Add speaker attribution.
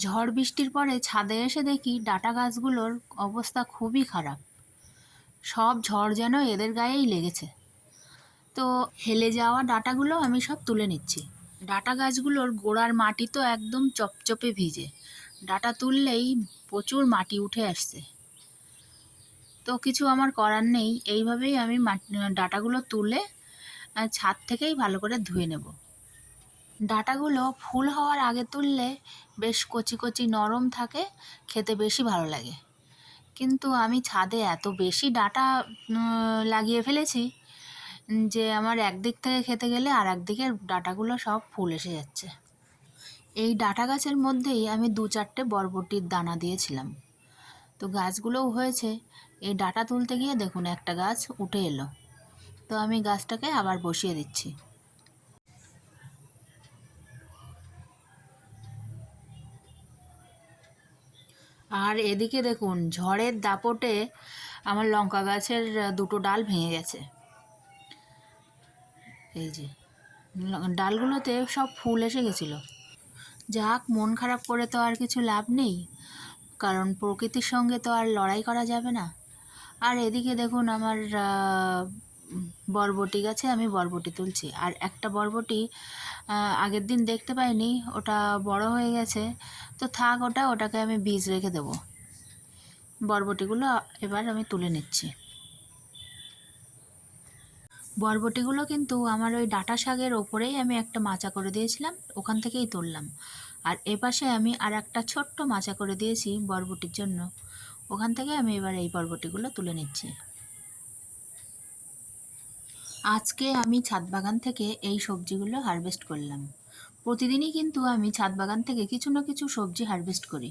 Speaker 1: ঝড় বৃষ্টির পরে ছাদে এসে দেখি ডাঁটা গাছগুলোর অবস্থা খুবই খারাপ। সব ঝড় যেন এদের গায়েই লেগেছে। তো হেলে যাওয়া ডাঁটাগুলো আমি সব তুলে নিচ্ছি। ডাঁটা গাছগুলোর গোড়ার মাটি তো একদম চপচপে ভিজে, ডাঁটা তুললেই প্রচুর মাটি উঠে আসছে। তো কিছু আমার করার নেই, এইভাবেই আমি ডাঁটাগুলো তুলে ছাদ থেকেই ভালো করে ধুয়ে নেব। ডাঁটাগুলো ফুল হওয়ার আগে তুললে বেশ কচি কচি নরম থাকে, খেতে বেশি ভালো লাগে। কিন্তু আমি ছাদে এত বেশি ডাঁটা লাগিয়ে ফেলেছি যে আমার একদিক থেকে খেতে গেলে আর একদিকের ডাঁটাগুলো সব ফুল এসে যাচ্ছে। এই ডাঁটা গাছের মধ্যেই আমি 2-4টে বরবটির দানা দিয়েছিলাম, তো গাছগুলোও হয়েছে। এই ডাঁটা তুলতে গিয়ে দেখুন একটা গাছ উঠে এলো, তো আমি গাছটাকে আবার বসিয়ে দিচ্ছি। আর এদিকে দেখুন ঝড়ের দাপটে আমার লঙ্কা গাছের 2টো ডাল ভেঙে গেছে। এই যে ডালগুলোতে সব ফুল এসে গেছিলো। যাক, মন খারাপ করে তো আর কিছু লাভ নেই, কারণ প্রকৃতির সঙ্গে তো আর লড়াই করা যাবে না। আর এদিকে দেখুন আমার বরবটি গাছে আমি বরবটি তুলছি, আর একটা বরবটি আগের দিন দেখতে পাইনি, ওটা বড় হয়ে গেছে। তো থাক, ওটাকে আমি বীজ রেখে দেবো। বরবটিগুলো এবার আমি তুলে নিচ্ছি। বরবটিগুলো কিন্তু আমার ওই ডাঁটা শাকের ওপরেই আমি একটা মাচা করে দিয়েছিলাম, ওখান থেকেই তুললাম। আর এপাশে আমি আর একটা ছোট্ট মাচা করে দিয়েছি বরবটির জন্য, ওখান থেকে আমি এবার এই বরবটিগুলো তুলে নিচ্ছি। আজকে আমি ছাদ বাগান থেকে এই সবজিগুলো হারভেস্ট করলাম। প্রতিদিনই কিন্তু আমি ছাদ বাগান থেকে কিছু না কিছু সবজি হারভেস্ট করি।